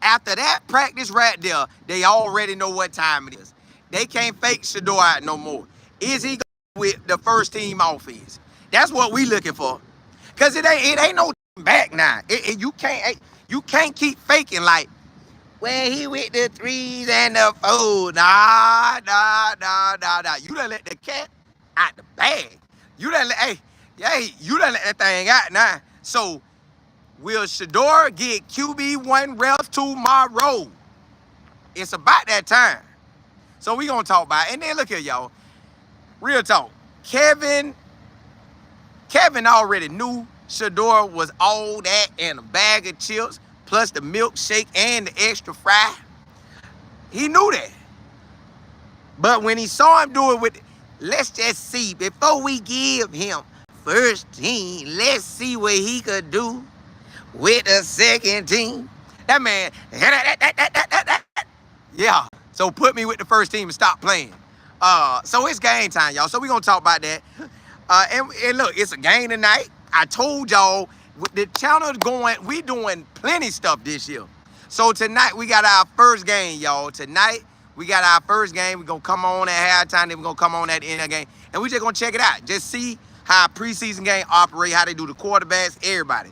After that practice right there, they already know what time it is. They can't fake Shedeur out no more. Is he going with the first team offense? That's what we looking for. Cause it ain't no back now. You can't keep faking like, well, he with the threes and the fours. Nah. You done let the cat out the bag. You done let you done let that thing out now. So will Shedeur get QB1 reps tomorrow? It's about that time. So we gonna talk about it. And then look here, y'all. Real talk. Kevin already knew Shedeur was all that and a bag of chips, plus the milkshake and the extra fry. He knew that. But when he saw him do it with, let's just see, before we give him first team, let's see what he could do with the second team. That man, yeah. So put me with the first team and stop playing. So it's game time, y'all. So we gonna talk about that. And look, it's a game tonight. I told y'all the channel going, we doing plenty stuff this year. So tonight we got our first game, y'all. Tonight we got our first game. We're gonna come on at halftime, then we're gonna come on at the end of the game. And we just gonna check it out. Just see how a preseason game operate, how they do the quarterbacks, everybody.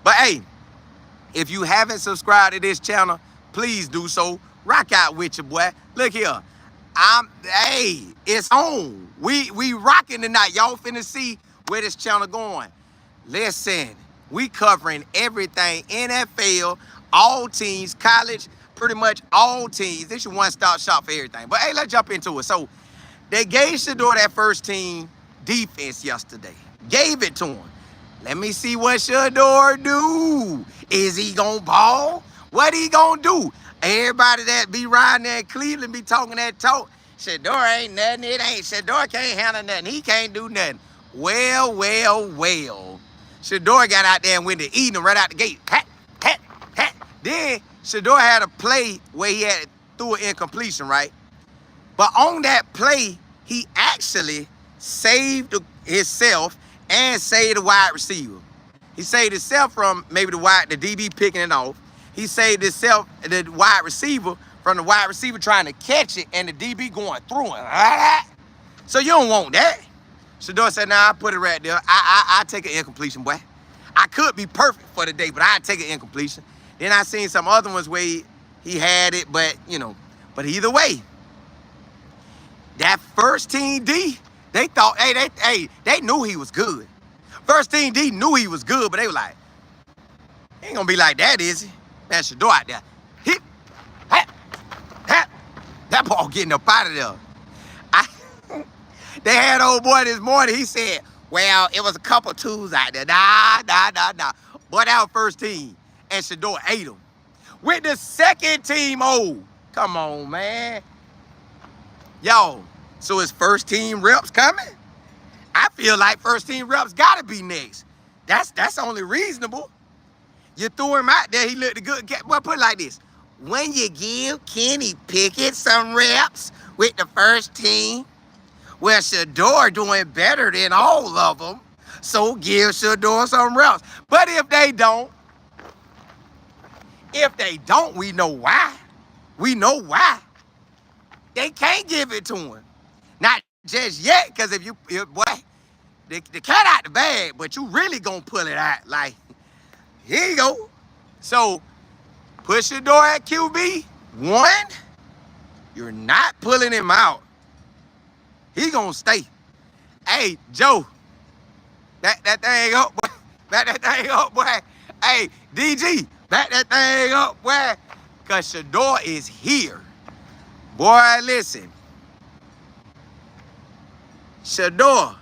But hey, if you haven't subscribed to this channel, please do so. Rock out with you, boy. Look here. It's on. We rocking tonight. Y'all finna see where this channel going. Listen, we covering everything. NFL, all teams, college, pretty much all teams. This is your one-stop shop for everything. But hey, let's jump into it. So they gave Shedeur that first team defense yesterday. Gave it to him. Let me see what Shedeur do. Is he gonna ball? What he gonna do? Everybody that be riding there in Cleveland be talking that talk. Shedeur ain't nothing. It ain't. Shedeur can't handle nothing. He can't do nothing. Well. Shedeur got out there and went to eating him right out the gate. Hat. Then Shedeur had a play where he had threw an incompletion, right? But on that play, he actually saved himself and saved the wide receiver. He saved himself from maybe the DB picking it off. He saved himself, the wide receiver, from the wide receiver trying to catch it and the DB going through it. So you don't want that. Shedeur said, nah, I put it right there. I take an incompletion, boy. I could be perfect for the day, but I take an incompletion. Then I seen some other ones where he had it, but, you know. But either way, that first team D, they thought, they knew he was good. First team D knew he was good, but they were like, he ain't gonna be like that, is he? Man, Shedeur out there. Hit, hat. That ball getting up out of there. They had old boy this morning. He said, well, it was a couple twos out there. Nah. But our first team. And Shedeur ate him. With the second team, come on, man. Yo, so is first team reps coming? I feel like first team reps gotta be next. That's only reasonable. You threw him out there, he looked good. Well, put it like this. When you give Kenny Pickett some reps with the first team, well, Shedeur doing better than all of them, so give Shedeur some reps. But if they don't, we know why. We know why. They can't give it to him. Not just yet, because if boy, the cat out the bag, but you really gonna pull it out like, here you go. So, push Shedeur at QB1. You're not pulling him out. He gonna stay. Hey, Joe, back that thing up, boy. Back that thing up, boy. Hey, DG, back that thing up, boy. Because Shedeur is here. Boy, listen. Shedeur,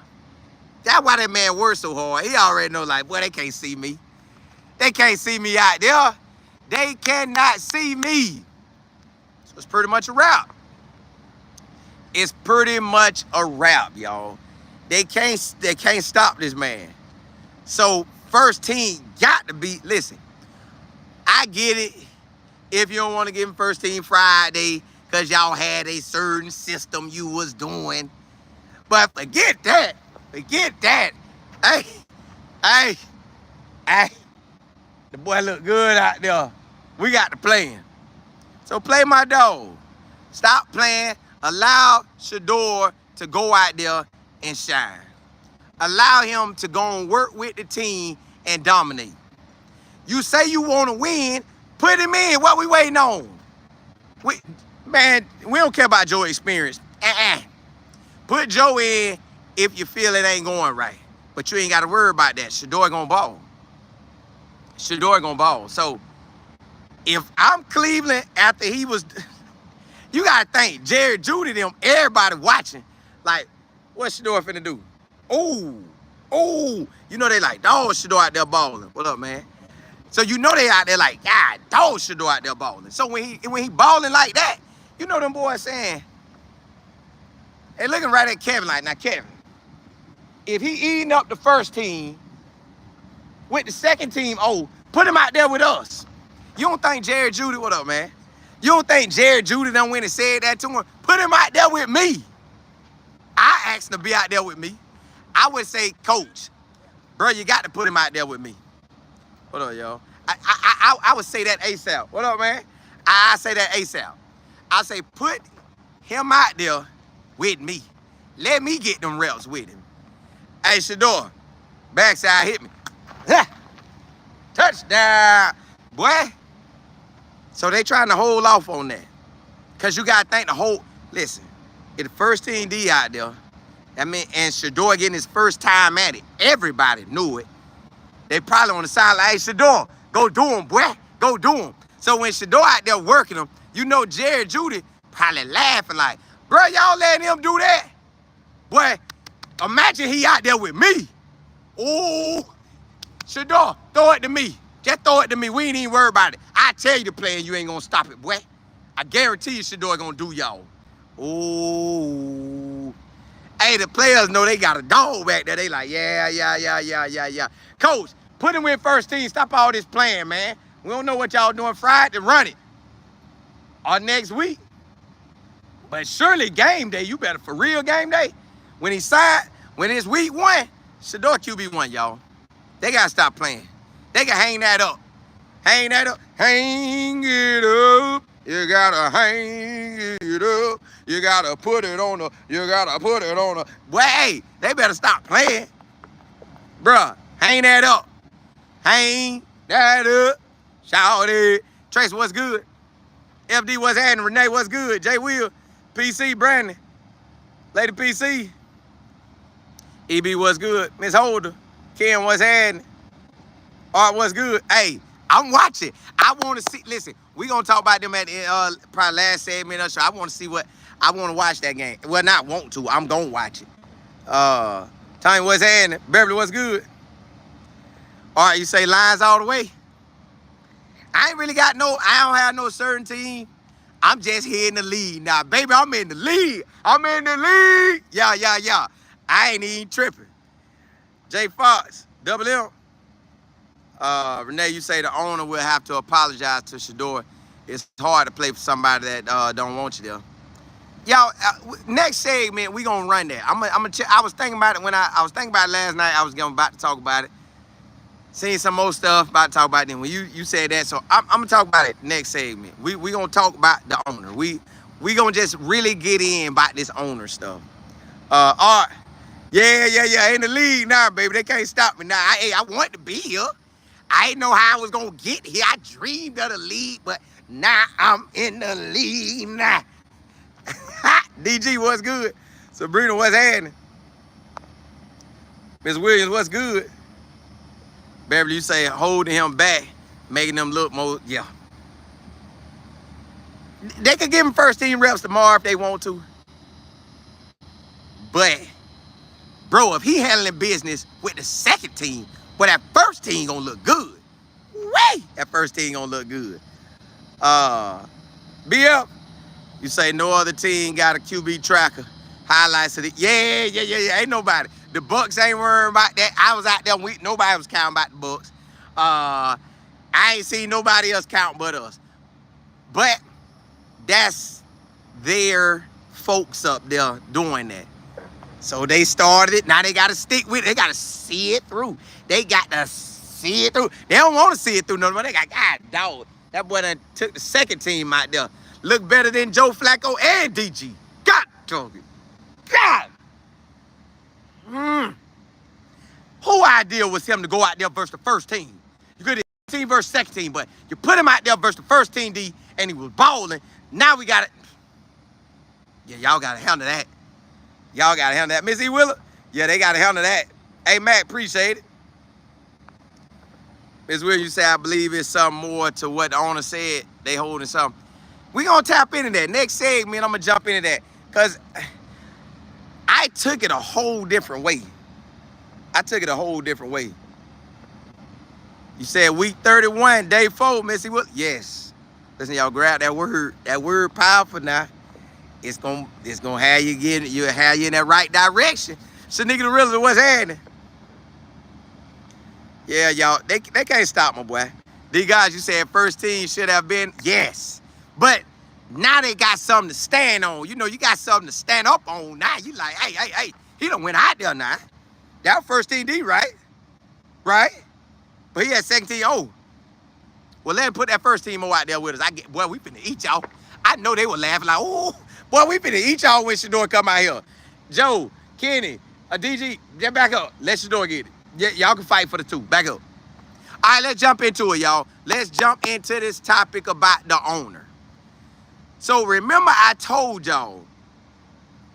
that's why that man works so hard. He already know, like, boy, they can't see me. They can't see me out there. They cannot see me. So it's pretty much a wrap. It's pretty much a wrap, y'all. They can't stop this man. So first team got to be, listen, I get it if you don't want to give him first team Friday because y'all had a certain system you was doing. But forget that. Forget that. Hey. The boy look good out there. We got the plan. So play my dog. Stop playing. Allow Shedeur to go out there and shine. Allow him to go and work with the team and dominate. You say you want to win, put him in. What we waiting on? Man, we don't care about Joe's experience. Put Joe in if you feel it ain't going right. But you ain't got to worry about that. Shedeur gonna ball. Shedeur gonna ball. So if I'm Cleveland after he was, you got to think, Jerry, Judy, them, everybody watching, like, what's Shedeur finna do? Oh, you know they like, dog, Shedeur out there balling. What up, man? So you know they out there like, God, dog, Shedeur out there balling. So when he balling like that, you know them boys saying, they looking right at Kevin like, now Kevin, if he eating up the first team with the second team, put him out there with us. You don't think Jerry Judy, what up, man? You don't think Jerry Judy done went and said that to him? Put him out there with me. I asked him to be out there with me. I would say, coach, bro, you got to put him out there with me. What up, y'all? I would say that ASAP. What up, man? I say that ASAP. I say, put him out there with me. Let me get them reps with him. Hey, Shedeur, backside hit me. Touchdown, boy. So they trying to hold off on that. Because you got to think the whole, listen, if the first team D out there, and Shedeur getting his first time at it, everybody knew it. They probably on the side like, hey, Shedeur, go do him, boy. Go do him. So when Shedeur out there working him, you know Jerry Judy probably laughing like, bro, y'all letting him do that? Boy, imagine he out there with me. Ooh, Shedeur, throw it to me. Just throw it to me. We ain't even worried about it. I tell you the play and you ain't gonna stop it, boy. I guarantee you Shedeur gonna do y'all. Ooh. Hey, the players know they got a dog back there. They like, yeah. Coach, put him in first team. Stop all this playing, man. We don't know what y'all doing Friday. Run it. Or next week. But surely game day, you better for real game day. When he signed, when it's week 1, Shedeur QB1, y'all. They got to stop playing. They can hang that up. Hang that up. Hang it up. You got to hang it up. You got to put it on the, Boy, hey, they better stop playing. Bruh, hang that up. Hang that up. Shout it. Trace, what's good? FD, what's happening? Renee, what's good? J. Will, PC, Brandon, Lady PC. EB, what's good? Miss Holder, Ken, what's happening? Art, what's good? Hey, I'm watching. I want to see, listen, we going to talk about them at the probably last segment of the show. I want to see I want to watch that game. Well, not want to. I'm going to watch it. Tony, what's happening? Beverly, what's good? All right, you say Lions all the way? I ain't really got I don't have no certain team. I'm just here in the lead now. Baby, I'm in the lead. Yeah. I ain't even tripping. J. Fox, Double M. Renee, you say the owner will have to apologize to Shedeur. It's hard to play for somebody that don't want you there. Y'all, next segment, we gonna run that. I was thinking about it when I was thinking about it last night. I was about to talk about it. Seen some more stuff, about to talk about it. When you said that, so I'm gonna talk about it next segment. We gonna talk about the owner. We gonna just really get in about this owner stuff. Art, yeah. In the league now, baby. They can't stop me now. I want to be here. I didn't know how I was gonna get here. I dreamed of the league, but now I'm in the league now. DG, what's good? Sabrina, what's happening? Miss Williams, what's good? Beverly, you say holding him back, making them look more, yeah. They could give him first team reps tomorrow if they want to. But, bro, if he handling business with the second team, but that first team gonna look good. Wait, that first team gonna look good. BF, you say no other team got a QB tracker. Highlights of it. Yeah. Ain't nobody. The Bucks ain't worried about that. I was out there. Nobody was counting about the Bucks. I ain't seen nobody else count but us. But that's their folks up there doing that. So they started it. Now they got to stick with it. They got to see it through. They got to see it through. They don't want to see it through no more. They got, God, dog. That boy done took the second team out there. Look better than Joe Flacco and DG. God, talking. God. Who idea was him to go out there versus the first team? You could have team versus second team, but you put him out there versus the first team D, and he was balling. Now we got it. Yeah, y'all got to handle that. Y'all got to handle that. Miss E. Willer? Yeah, they got to handle that. Hey, Matt, appreciate it. Ms. Will, you say, I believe it's something more to what the owner said. They holding something. We going to tap into that. Next segment, I'm going to jump into that. Because I took it a whole different way. You said week 31, day 4, Missy Will. Yes. Listen, y'all grab that word. That word powerful now. It's gonna have you in that right direction. So nigga, the real what's happening. Yeah, y'all, they can't stop my boy. These guys, you said first team should have been, yes. But now they got something to stand on. You know, you got something to stand up on now. You like, hey, he done went out there now. That first team D, right? Right? But he had second team O. Well, let him put that first team O out there with us. Boy, we finna eat y'all. I know they were laughing like, oh, boy, we finna eat y'all when Shedeur come out here. Joe, Kenny, DG, get back up. Let Shedeur get it. Yeah, y'all can fight for the 2. Back up. All right, let's jump into it, y'all. Let's jump into this topic about the owner. So remember I told y'all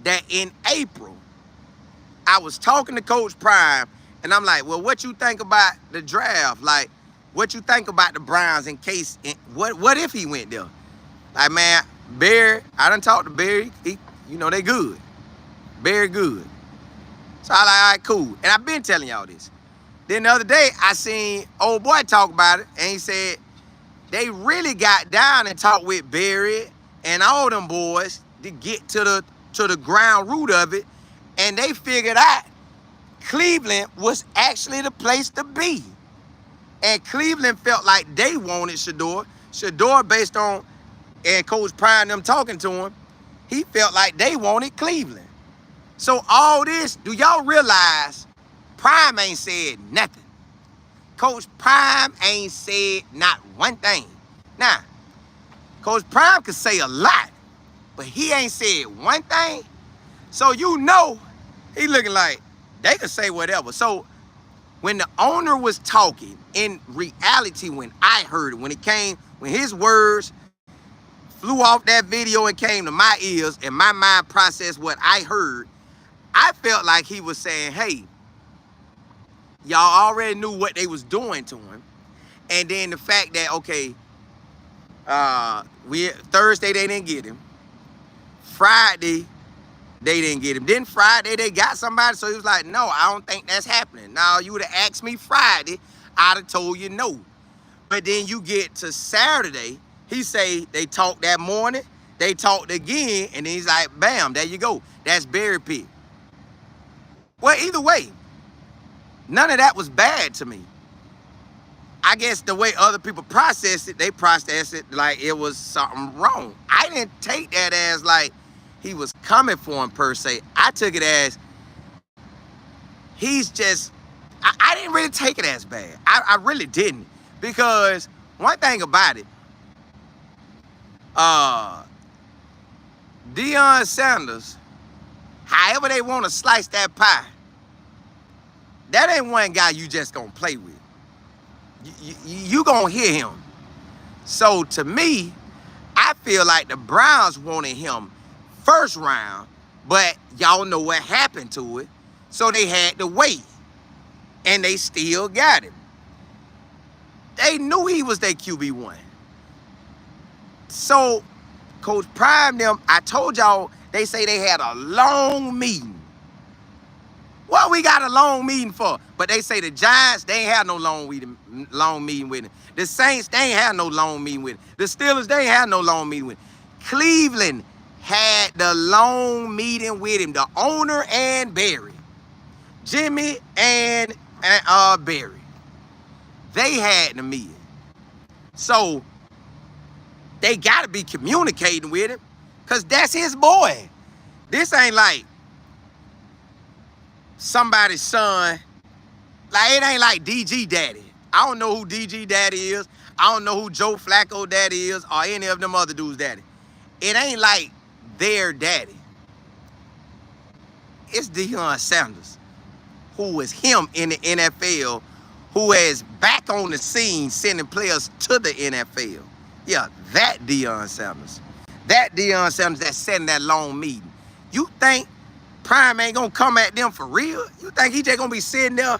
that in April, I was talking to Coach Prime, and I'm like, well, what you think about the draft? Like, what you think about the Browns in case, what if he went there? Like, man, Barry, I done talked to Barry. You know, they good. Very good. So I like, all right, cool. And I've been telling y'all this. Then the other day, I seen old boy talk about it, and he said they really got down and talked with Barry and all them boys to get to the ground root of it, and they figured out Cleveland was actually the place to be. And Cleveland felt like they wanted Shedeur. Shedeur, based on, and Coach Prime them talking to him, he felt like they wanted Cleveland. So all this, do y'all realize Prime ain't said nothing? Coach Prime ain't said not one thing. Now, Coach Prime could say a lot, but he ain't said one thing. So you know, he looking like they could say whatever. So when the owner was talking, in reality, when I heard it, when his words flew off that video and came to my ears and my mind processed what I heard, I felt like he was saying, hey, y'all already knew what they was doing to him. And then the fact that, okay, Thursday they didn't get him. Friday, they didn't get him. Then Friday, they got somebody. So he was like, no, I don't think that's happening. Now, you would have asked me Friday, I'd have told you no. But then you get to Saturday, he say they talked that morning, they talked again, and then he's like, bam, there you go. That's Barry Pitt. Well, either way, none of that was bad to me. I guess the way other people processed it, they processed it like it was something wrong. I didn't take that as like he was coming for him per se. I took it as he's just, I didn't really take it as bad. I really didn't. Because one thing about it, Deion Sanders, however they want to slice that pie, that ain't one guy you just gonna play with. You gonna hear him. So to me, I feel like the Browns wanted him first round, but y'all know what happened to it. So they had to wait. And they still got him. They knew he was their QB1. So Coach Prime them, I told y'all, they say they had a long meeting. What we got a long meeting for? But they say the Giants, they ain't had no long meeting with him. The Saints, they ain't had no long meeting with him. The Steelers, they ain't had no long meeting with him. Cleveland had the long meeting with him. The owner and Barry. Jimmy and Barry. They had the meeting. So they got to be communicating with him because that's his boy. This ain't like somebody's son. Like, it ain't like DG Daddy. I don't know who DG Daddy is. I don't know who Joe Flacco daddy is or any of them other dudes' daddy. It ain't like their daddy. It's Deion Sanders, who is him in the NFL, who is back on the scene sending players to the NFL. Yeah, that Deion Sanders. That Deion Sanders that's setting that long meeting. You think Prime ain't gonna come at them for real? You think he just gonna be sitting there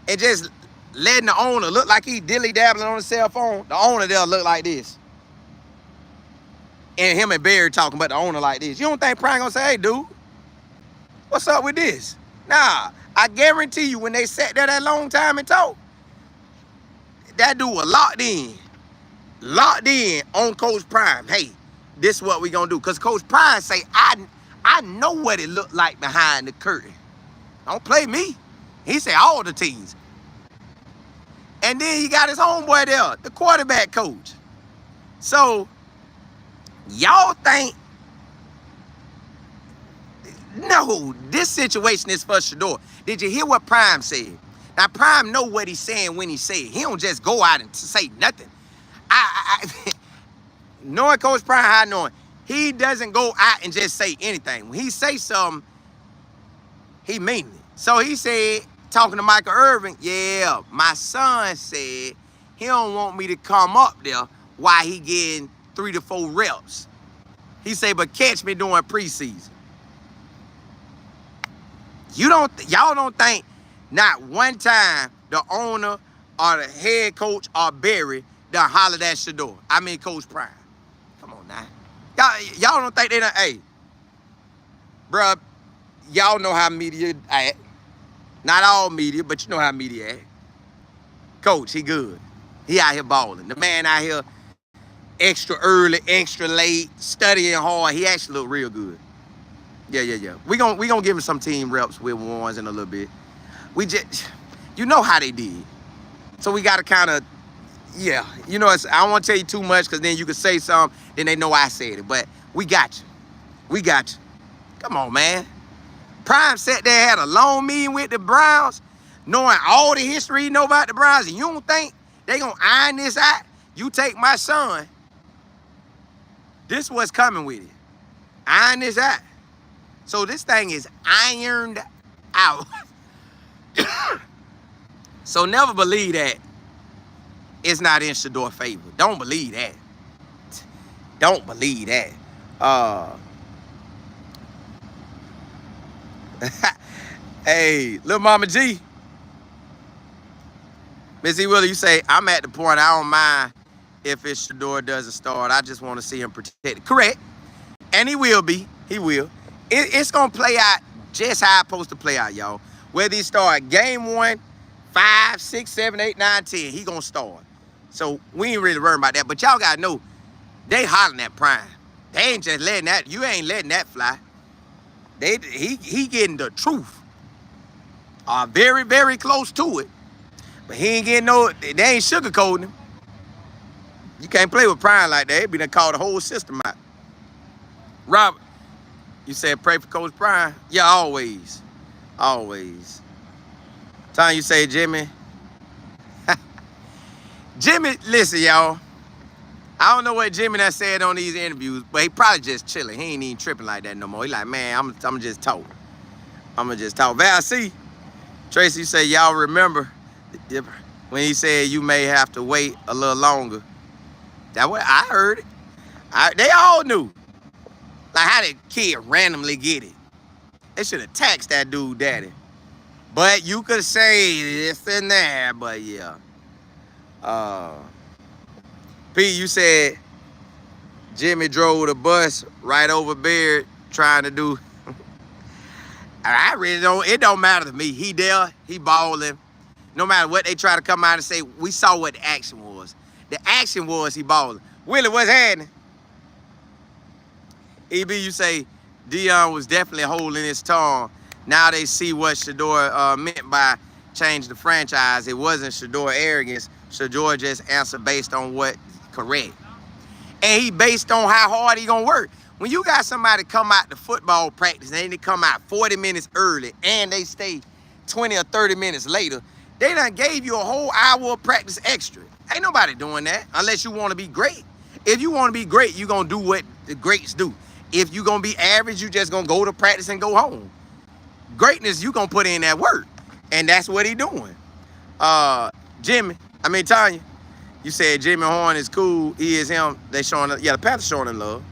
and just letting the owner look like he dilly-dabbling on his cell phone? The owner there look like this. And him and Barry talking about the owner like this. You don't think Prime gonna say, hey, dude, what's up with this? Nah, I guarantee you when they sat there that long time and talked, that dude was locked in on Coach Prime. Hey, this is what we gonna do. Because Coach Prime say, I know what it looked like behind the curtain. Don't play me. He said all the teams. And then he got his homeboy there, the quarterback coach. So, y'all think, no, this situation is for Shedeur. Did you hear what Prime said? Now, Prime know what he's saying when he say it. He don't just go out and say nothing. Knowing Coach Prime, how I know him, he doesn't go out and just say anything. When he say something, he mean it. So he said, talking to Michael Irvin, yeah, my son said he don't want me to come up there while he getting 3 to 4 reps. He said, but catch me during preseason. Y'all don't think not one time the owner or the head coach or Barry done hollered at Shedeur. I mean Coach Prime. Come on now. Y'all don't think they done, hey, bruh, y'all know how media act. Not all media, but you know how media act. Coach, he good. He out here balling. The man out here extra early, extra late, studying hard. He actually look real good. Yeah. We gonna give him some team reps with ones in a little bit. We just, you know how they did. So we gotta kind of, yeah. You know, I don't want to tell you too much because then you could say something, then they know I said it. But we got you. We got you. Come on, man. Prime sat there, had a long meeting with the Browns, knowing all the history you know about the Browns, and you don't think they gonna iron this out? You take my son. This what's coming with it. Iron this out. So this thing is ironed out. So never believe that it's not in Shedeur's favor. Don't believe that. Don't believe that. Hey, little Mama G. Missy Willie, you say, I'm at the point I don't mind if it's Shedeur doesn't start. I just want to see him protected. Correct. And he will be. He will. It's going to play out just how it's supposed to play out, y'all. Whether he start game 1, 5, 6, 7, 8, 9, 10, he going to start. So we ain't really worried about that. But y'all got to know, they hollering at Prime. They ain't just letting that, you ain't letting that fly. He getting the truth. Very, very close to it. But he ain't getting no, they ain't sugarcoating him. You can't play with Prime like that. It be done call the whole system out. Robert, you said pray for Coach Prime? Yeah, always. Always. Time you say Jimmy. Jimmy, listen, y'all. I don't know what Jimmy done said on these interviews, but he probably just chilling. He ain't even tripping like that no more. He like, man, I'm just talk. I'm going to just talk. Val C. Tracy said, y'all remember when he said you may have to wait a little longer. That what I heard it. They all knew. Like how did kid randomly get it? They should have taxed that dude daddy. But you could say this and that, but yeah. Pete, you said Jimmy drove the bus right over Beard trying to do. I really don't, it don't matter to me. He there, he balling. No matter what they try to come out and say, we saw what the action was. The action was he balling. Willie, what's happening? EB, you say Deion was definitely holding his tongue. Now they see what Shedeur meant by change the franchise. It wasn't Shedeur arrogance. Shedeur just answered based on what correct. And he based on how hard he gonna work. When you got somebody come out to football practice and they come out 40 minutes early and they stay 20 or 30 minutes later, they done gave you a whole hour of practice extra. Ain't nobody doing that unless you want to be great. If you want to be great, you're going to do what the greats do. If you're going to be average, you just going to go to practice and go home. Greatness, you going to put in that work. And that's what he doing. Tanya, you said Jimmy Horn is cool. He is him. They showing, the Panthers showing him love.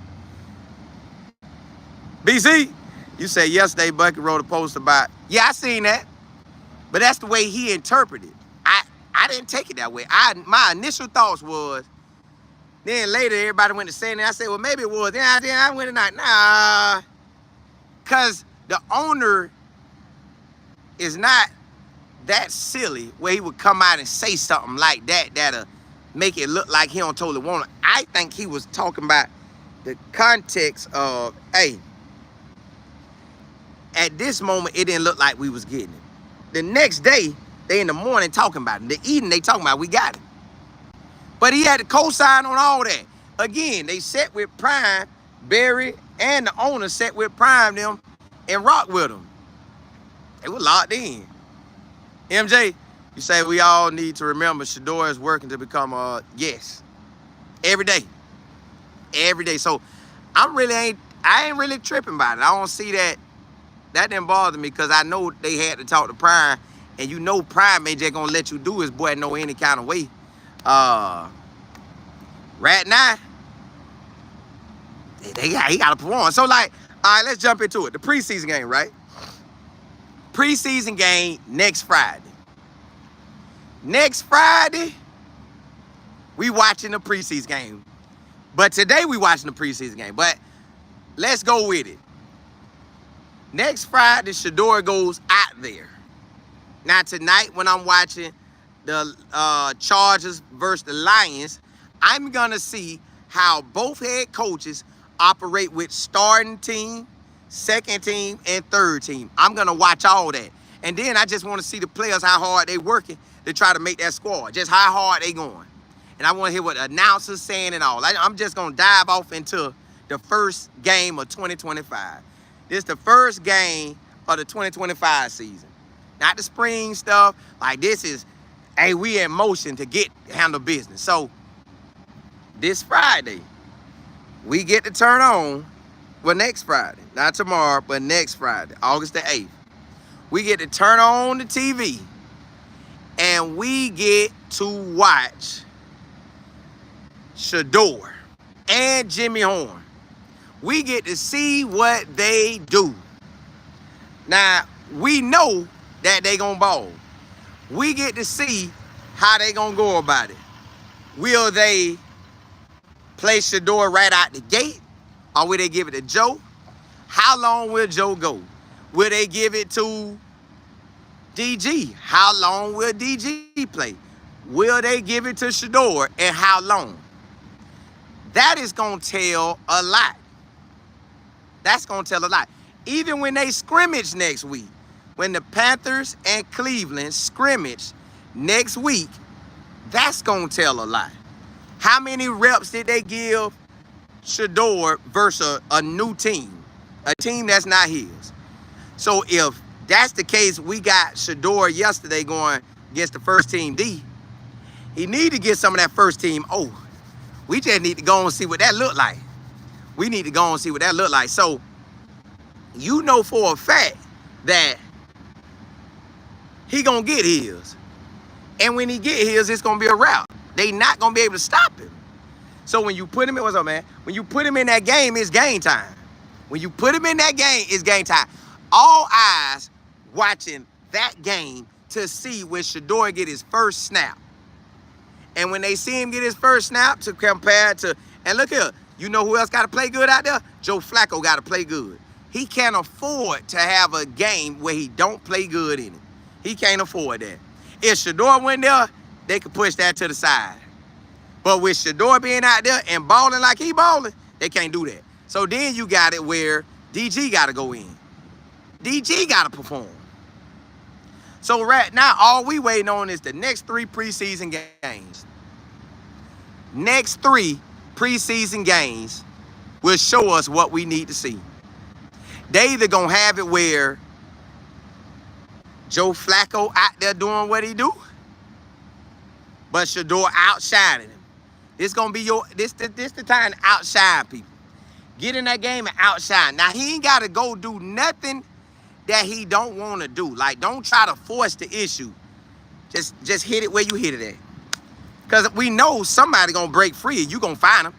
BC, you said yesterday Bucky wrote a post about, yeah, I seen that. But that's the way he interpreted. I didn't take it that way. My initial thoughts was, then later everybody went to saying it. I said, well, maybe it was. Then I went tonight. Nah. Because the owner is not that silly where he would come out and say something like that that'll make it look like he don't totally want it. I think he was talking about the context of, hey, at this moment, it didn't look like we was getting it. The next day, they in the morning talking about it. The evening, they talking about we got it. But he had to co-sign on all that. Again, they sat with Prime, Barry, and the owner sat with Prime them and rock with them. They were locked in. MJ, you say we all need to remember Shedeur is working to become a yes. Every day. Every day. So I ain't really tripping about it. I don't see that. That didn't bother me because I know they had to talk to Prime. And you know Prime ain't just gonna let you do his boy no any kind of way. Right now, he got to perform. So, like, all right, let's jump into it. The preseason game, right? Preseason game next Friday. Next Friday, we watching the preseason game. But today we watching the preseason game. But let's go with it. Next Friday, Shedeur goes out there. Now, tonight when I'm watching the Chargers versus the Lions, I'm going to see how both head coaches operate with starting team, second team, and third team. I'm going to watch all that. And then I just want to see the players, how hard they working to try to make that squad, just how hard they going. And I want to hear what the announcers saying and all. I'm just going to dive off into the first game of 2025. This is the first game of the 2025 season. Not the spring stuff. Like, this is, hey, we in motion to handle business. So, this Friday, we get to turn on, well, next Friday. Not tomorrow, but next Friday, August the 8th. We get to turn on the TV, and we get to watch Shedeur and Jimmy Horn. We get to see what they do. Now, we know that they gonna ball. We get to see how they gonna go about it. Will they play Shedeur right out the gate, or will they give it to Joe? How long will Joe go? Will they give it to DG? How long will DG play? Will they give it to Shedeur, and how long? That is gonna tell a lot. That's gonna tell a lot. Even when they scrimmage next week, when the Panthers and Cleveland scrimmage next week, that's going to tell a lot. How many reps did they give Shedeur versus a new team? A team that's not his. So if that's the case, we got Shedeur yesterday going against the first team D. He need to get some of that first team O. We just need to go and see what that look like. We need to go and see what that look like. So you know for a fact that he gonna get his. And when he get his, it's gonna be a wrap. They not gonna be able to stop him. So when you put him in, what's up, man? When you put him in that game, it's game time. When you put him in that game, it's game time. All eyes watching that game to see when Shedeur get his first snap. And when they see him get his first snap to compare to, and look here, you know who else got to play good out there? Joe Flacco got to play good. He can't afford to have a game where he don't play good in it. He can't afford that. If Shedeur went there, they could push that to the side. But with Shedeur being out there and balling like he balling, they can't do that. So then you got it where DG got to go in. DG got to perform. So right now, all we waiting on is the next 3 preseason games. Next 3 preseason games will show us what we need to see. They either going to have it where Joe Flacco out there doing what he do, But Shedeur outshining him. This gonna be this the time to outshine people. Get in that game and outshine. Now he ain't gotta go do nothing that he don't want to do. Like, don't try to force the issue. Just hit it where you hit it at. Because we know somebody gonna break free and you gonna find him.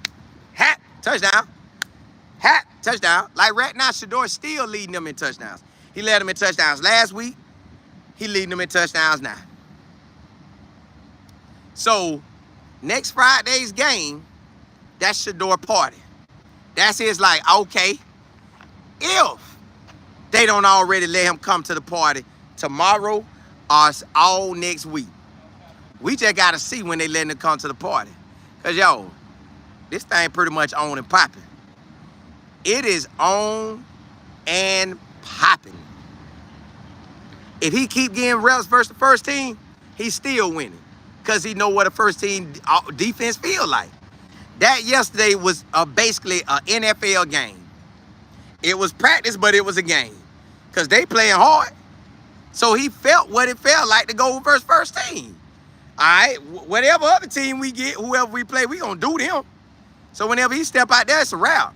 Hat, touchdown. Hat, touchdown. Like right now, Shedeur still leading them in touchdowns. He led them in touchdowns last week. He leading them in touchdowns now. So, next Friday's game, that's Shedeur party. That's his like, okay, if they don't already let him come to the party tomorrow or all next week. We just got to see when they let him come to the party. Because, yo, this thing pretty much on and popping. It is on and popping. If he keep getting reps versus the first team, he's still winning. Because he know what a first team defense feel like. That yesterday was basically an NFL game. It was practice, but it was a game. Because they playing hard. So he felt what it felt like to go versus first team. All right, whatever other team we get, whoever we play, we going to do them. So whenever he step out there, it's a wrap.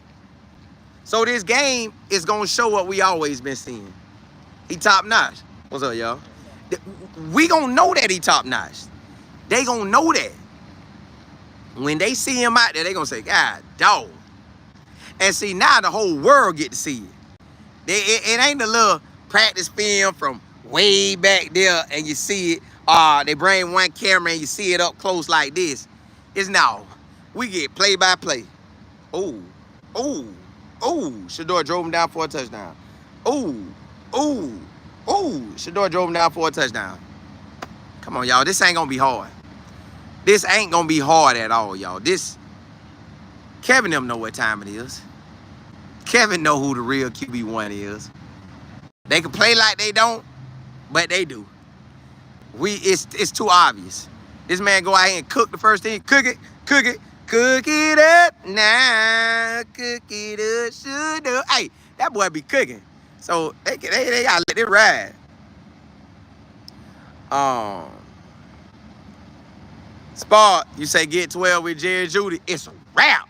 So this game is going to show what we always been seeing. He top notch. What's up, y'all? We going to know that he top notch. They going to know that. When they see him out there, they going to say, God, dog. And see, now the whole world get to see it. It ain't a little practice film from way back there and you see it. They bring one camera and you see it up close like this. It's now. We get play by play. Oh, oh, oh. Shedeur drove him down for a touchdown. Oh, oh, oh. Shedeur drove him down for a touchdown. Come on, y'all. This ain't going to be hard. This ain't going to be hard at all, y'all. Kevin them know what time it is. Kevin know who the real QB1 is. They can play like they don't, but they do. It's too obvious. This man go out here and cook the first thing. Cook it up now. Cook it up, Shedeur. Hey, that boy be cooking. So they gotta let it ride. Spark, you say get 12 with Jerry Judy. It's a wrap.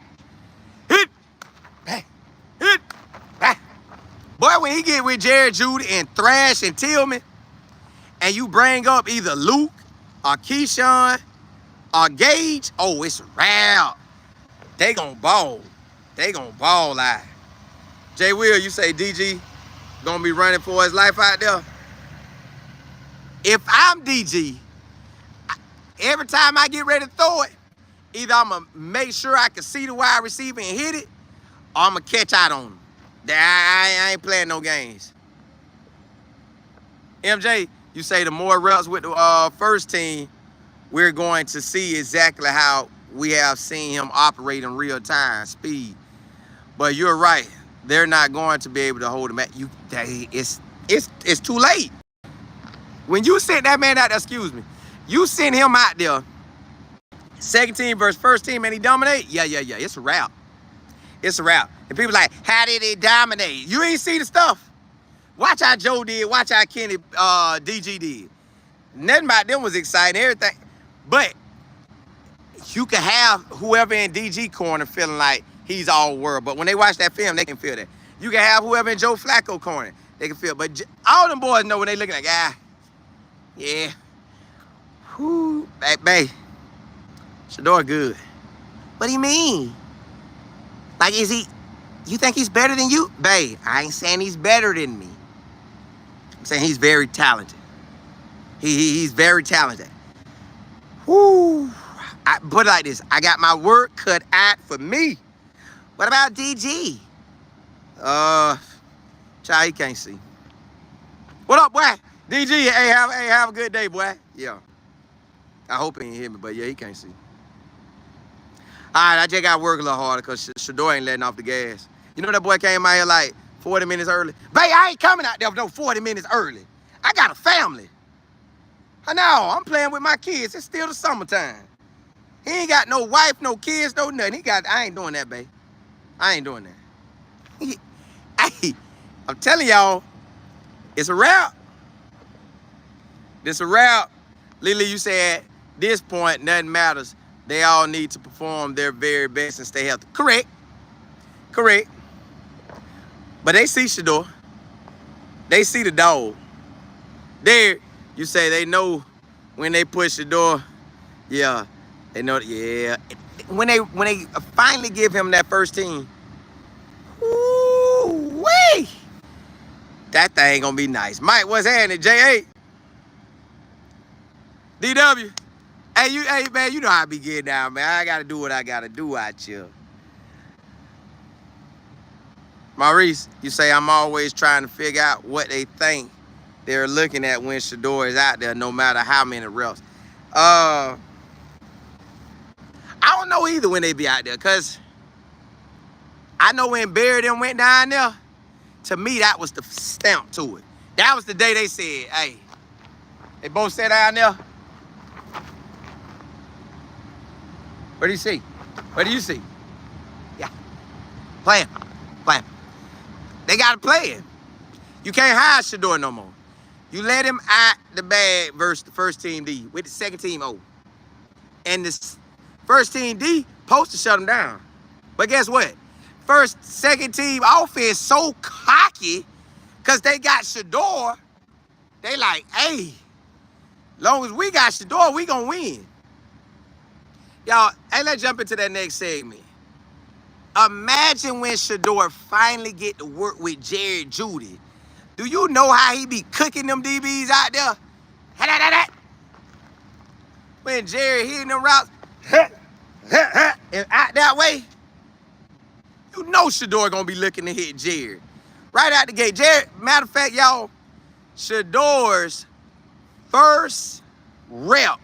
Hit. Boy, when he get with Jerry Judy and Thrash and Tillman, and you bring up either Luke or Keyshawn or Gage, oh, it's a wrap. They gonna ball. They gonna ball out. Jay Will, you say DG gonna be running for his life out there? If I'm DG, every time I get ready to throw it, either I'm going to make sure I can see the wide receiver and hit it, or I'm going to catch out on him. I ain't playing no games. MJ, you say the more reps with the first team, we're going to see exactly how we have seen him operate in real time, speed. But you're right. They're not going to be able to hold him back. It's too late. When you sent that man out there, excuse me, you send him out there, second team versus first team, and he dominate? Yeah. It's a wrap. It's a wrap. And people like, how did he dominate? You ain't see the stuff. Watch how Joe did. Watch how Kenny DG did. Nothing about them was exciting, everything. But you can have whoever in DG corner feeling like he's all world. But when they watch that film, they can feel that. You can have whoever in Joe Flacco corner. They can feel. But all them boys know when they looking like, yeah. Whoo, babe. Shedeur good. What do you mean? Like, you think he's better than you? Babe, I ain't saying he's better than me. I'm saying he's very talented. He's very talented. Whoo. I put it like this. I got my work cut out for me. What about DG? Child, he can't see. What up, boy? DG, hey, have a good day, boy. Yeah. I hope he ain't hear me, but yeah, he can't see. All right, I just got to work a little harder because Shedeur ain't letting off the gas. You know that boy came out here like 40 minutes early? Babe, I ain't coming out there no 40 minutes early. I got a family. I know, I'm playing with my kids. It's still the summertime. He ain't got no wife, no kids, no nothing. I ain't doing that, babe. I ain't doing that. Hey, I'm telling y'all, it's a wrap. It's a wrap. Lily, you said this point, nothing matters. They all need to perform their very best and stay healthy. Correct. Correct. But they see Shedeur. They see the dog. There, you say they know when they push Shedeur. Yeah, they know. Yeah, when they finally give him that first team, woo-wee, that thing gonna be nice. Mike, what's happening? J8, DW. Hey man, you know how I be getting down, man. I gotta do what I gotta do out here. Maurice, you say I'm always trying to figure out what they think they're looking at when Shedeur is out there, no matter how many reps. I don't know either when they be out there, because I know when Barry them went down there, to me, that was the stamp to it. That was the day they said, hey, they both sat down there. What do you see? What do you see? Yeah. Playing. They got to play him. You can't hide Shedeur no more. You let him out the bag versus the first team D with the second team O. And the first team D supposed to shut him down. But guess what? Second team offense so cocky because they got Shedeur. They like, hey, long as we got Shedeur, we gonna win. Y'all, hey, let's jump into that next segment. Imagine when Shedeur finally get to work with Jerry Jeudy. Do you know how he be cooking them DBs out there? When Jerry hitting them routes, and out that way, you know Shedeur gonna be looking to hit Jerry. Right out the gate. Jerry, matter of fact, y'all, Shedeur's first rep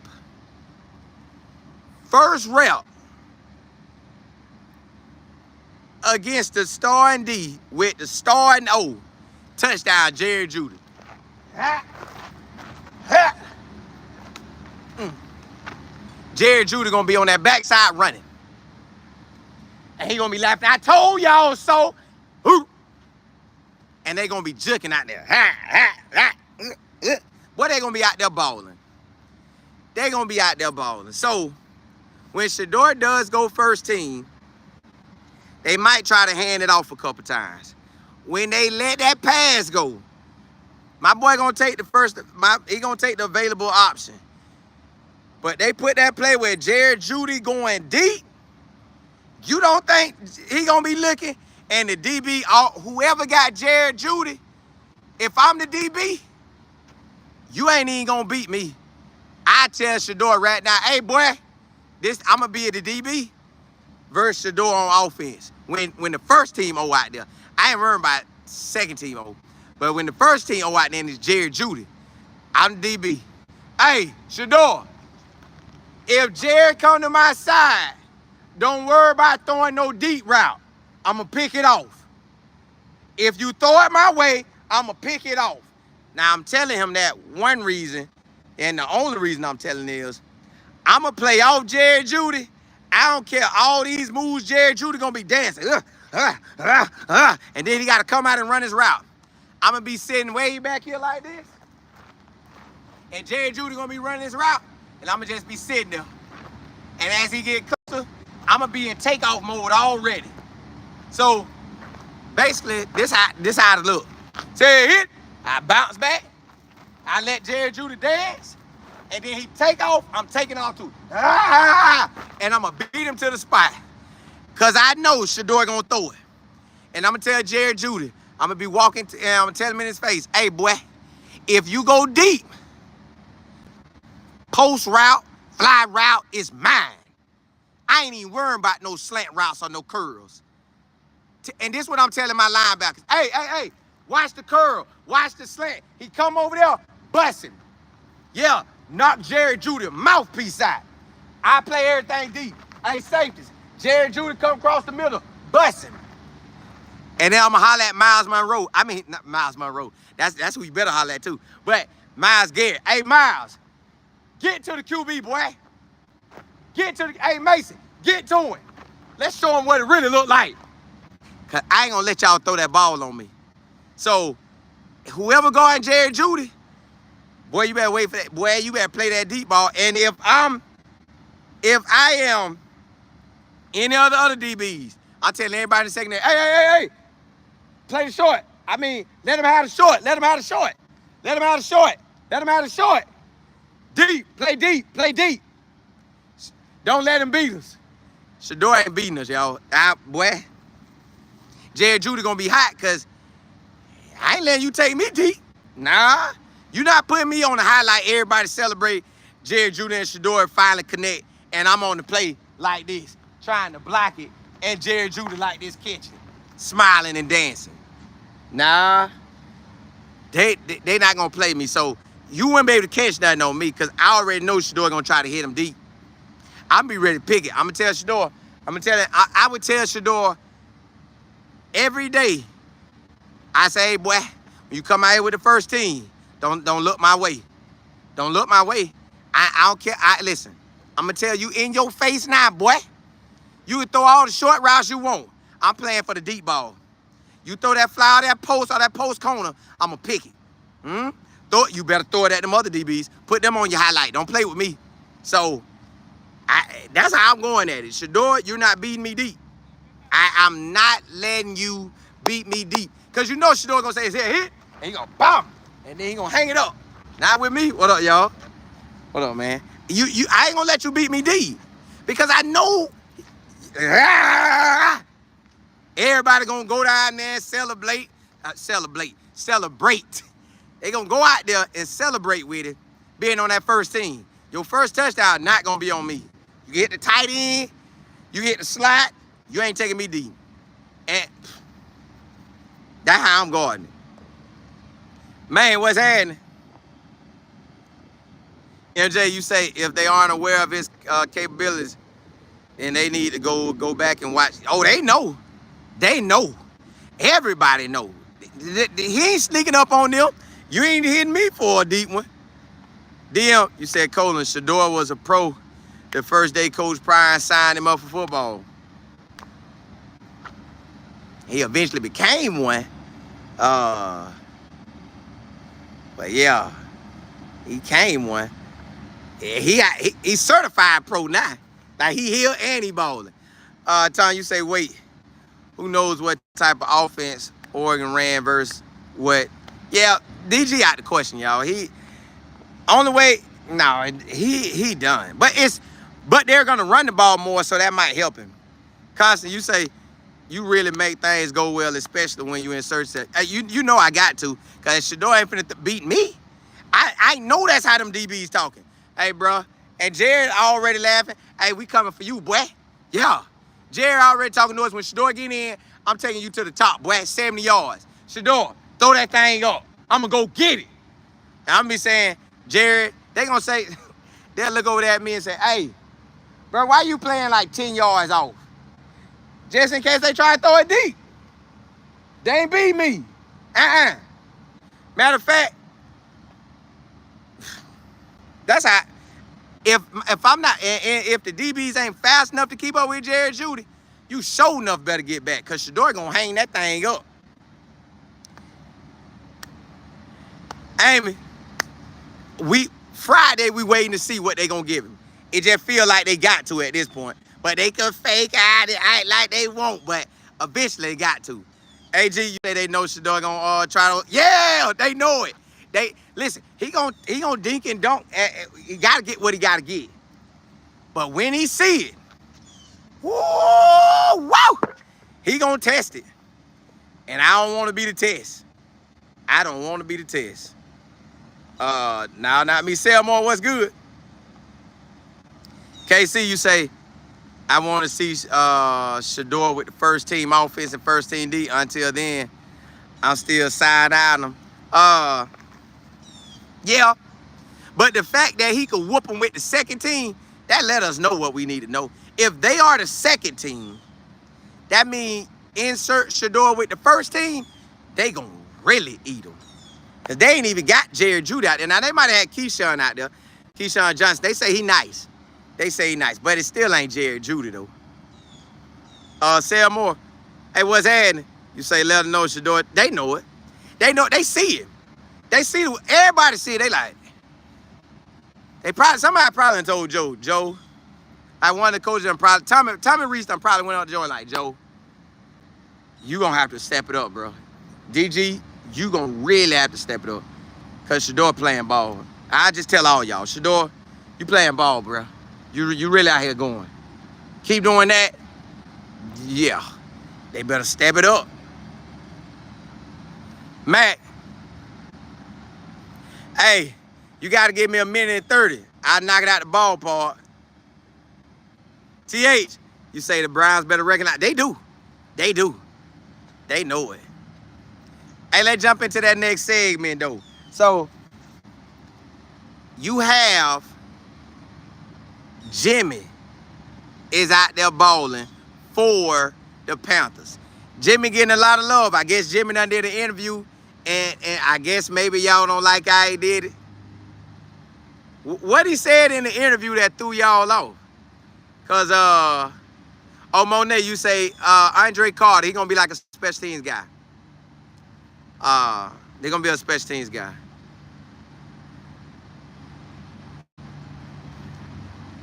against the starting D with the starting O. Touchdown, Jerry Jeudy. Jerry Jeudy gonna be on that backside running. And he gonna be laughing, I told y'all so. And they gonna be juking out there. Boy, they gonna be out there balling. They gonna be out there balling. So, when Shedeur does go first team, they might try to hand it off a couple times. When they let that pass go, my boy gonna take he gonna take the available option. But they put that play where Jerry Jeudy going deep. You don't think he gonna be looking? And the DB, whoever got Jerry Jeudy, if I'm the DB, you ain't even gonna beat me. I tell Shedeur right now, hey boy, I'm gonna be at the DB versus Shedeur on offense. When the first team O out there, I ain't worried about second team O. But when the first team O out there is Jerry Jeudy, I'm the DB. Hey, Shedeur, if Jerry come to my side, don't worry about throwing no deep route. I'm going to pick it off. If you throw it my way, I'm going to pick it off. Now, I'm telling him that one reason, and the only reason I'm telling is, I'm going to play off Jerry Jeudy. I don't care. All these moves, Jerry Jeudy going to be dancing. And then he got to come out and run his route. I'm going to be sitting way back here like this. And Jerry Jeudy going to be running his route. And I'm going to just be sitting there. And as he get closer, I'm going to be in takeoff mode already. So, basically, this how it look. Say hit, I bounce back. I let Jerry Jeudy dance. And then he take off, I'm taking off too. And I'm going to beat him to the spot. Because I know Shedeur going to throw it. And I'm going to tell Jerry Jeudy, I'm going to be walking, and I'm going to tell him in his face, hey, boy, if you go deep, post route, fly route is mine. I ain't even worrying about no slant routes or no curls. And this is what I'm telling my linebackers. Hey, watch the curl. Watch the slant. He come over there, busting. Yeah, knock Jerry Jeudy mouthpiece out. I play everything deep. Hey, safeties. Jerry Jeudy come across the middle, busting. And then I'm going to holler at Miles Monroe. I mean, not Miles Monroe. That's who you better holler at, too. But Miles Garrett. Hey, Miles, get to the QB, boy. Hey, Mason, get to him. Let's show him what it really look like. Because I ain't going to let y'all throw that ball on me. So, whoever guarding Jerry Jeudy, Boy, you better wait for that. Boy, you better play that deep ball. And if I am any other DBs, I'm telling everybody in the secondary, hey, play the short. I mean, let him have the short. Let him have the short. Let him have the short. Let him have the short. Deep. Play deep. Play deep. Don't let him beat us. Shedeur ain't beating us, y'all. Boy. Jerry Jeudy gonna be hot because I ain't letting you take me deep. Nah. You not putting me on the highlight. Everybody celebrate Jerry Jeudy and Shedeur finally connect. And I'm on the play like this, trying to block it. And Jerry Jeudy like this catching, smiling and dancing. Nah. They not gonna play me. So you wouldn't be able to catch nothing on me because I already know Shedeur gonna try to hit him deep. I'm be ready to pick it. I'm gonna tell Shedeur. I'm gonna tell him. I would tell Shedeur every day. I say, hey boy, when you come out here with the first team, don't look my way. Don't look my way. I don't care. Listen. I'm gonna tell you in your face now, boy. You can throw all the short routes you want. I'm playing for the deep ball. You throw that fly or that post corner, I'm gonna pick it. You better throw it at them other DBs. Put them on your highlight. Don't play with me. So that's how I'm going at it. Shedeur, you're not beating me deep. I'm not letting you beat me deep. Because you know Shedeur gonna say his head hit, and he gonna bomb, and then he gonna hang it up. Not with me. What up, y'all? What up, man? I ain't gonna let you beat me deep. Because I know everybody gonna go down there and celebrate. They gonna go out there and celebrate with it, being on that first team. Your first touchdown not gonna be on me. You get the tight end, you get the slot, you ain't taking me deep. And that's how I'm guarding it. Man, what's happening? MJ, you say if they aren't aware of his capabilities, then they need to go back and watch. Oh, they know. They know. Everybody know. He ain't sneaking up on them. You ain't hitting me for a deep one. DM, you said Colin, Shedeur was a pro the first day Coach Pryor signed him up for football. He eventually became one. But yeah, he came one. He's certified pro now. Like he here and he balling. Tom, you say, wait, who knows what type of offense Oregon ran versus what? Yeah, DG out the question, y'all. He done. But they're gonna run the ball more, so that might help him. Constant, you say you really make things go well, especially when you insert that. You know I got to, cause Shedeur ain't finna beat me. I know that's how them DBs talking. Hey, bro, and Jared already laughing. Hey, we coming for you, boy. Yeah, Jared already talking to us. When Shedeur get in, I'm taking you to the top, boy. 70 yards. Shedeur, throw that thing up. I'm gonna go get it. And I'm be saying, Jared, they gonna say, they'll look over there at me and say, hey, bro, why you playing like 10 yards off? Just in case they try to throw it deep. They ain't beat me. Matter of fact, that's how, if I'm not, if the DBs ain't fast enough to keep up with Jerry Jeudy, you sure enough better get back, because Shedeur gonna hang that thing up. Amy, Friday we waiting to see what they gonna give him. It just feel like they got to at this point. But they could fake out and act like they won't, but eventually they got to. AG, you say they know Shedeur gonna try to, yeah, they know it. Listen, he gonna dink and dunk. He gotta get what he gotta get. But when he see it, whoa, he gonna test it. And I don't want to be the test. I don't want to be the test. Now not me, Selmore, what's good? KC, you say, I want to see Shedeur with the first team offense and first team D. Until then, I'm still side-eyeing him. Yeah. But the fact that he could whoop them with the second team, that let us know what we need to know. If they are the second team, that means insert Shedeur with the first team, they gonna really eat them. Because they ain't even got Jerry Jeudy out there. Now, they might have had Keyshawn out there. Keyshawn Johnson. They say he nice. But it still ain't Jerry Jeudy, though. Selmore, hey, what's happening? You say let them know Shedeur. They know it. They know. They see it. They see it. Everybody see it. They like, Somebody probably told Joe, I one of the coaches and probably Tommy Reese done probably went up to Joe like, Joe, you gonna have to step it up, bro. DG, you gonna really have to step it up. Cause Shedeur playing ball. I just tell all y'all, Shedeur, you playing ball, bro. You really out here going. Keep doing that. Yeah. They better step it up. Mac, hey, you gotta give me a minute and 30. I'll knock it out the ballpark. TH, you say the Browns better recognize. They do. They do. They know it. Hey, let's jump into that next segment, though. So, you have Jimmy is out there balling for the Panthers. Jimmy getting a lot of love. I guess Jimmy done did an interview, and I guess maybe y'all don't like how he did it. What he said in the interview that threw y'all off? Because, Monet, you say Andre Carter, he going to be like a special teams guy. They're going to be a special teams guy.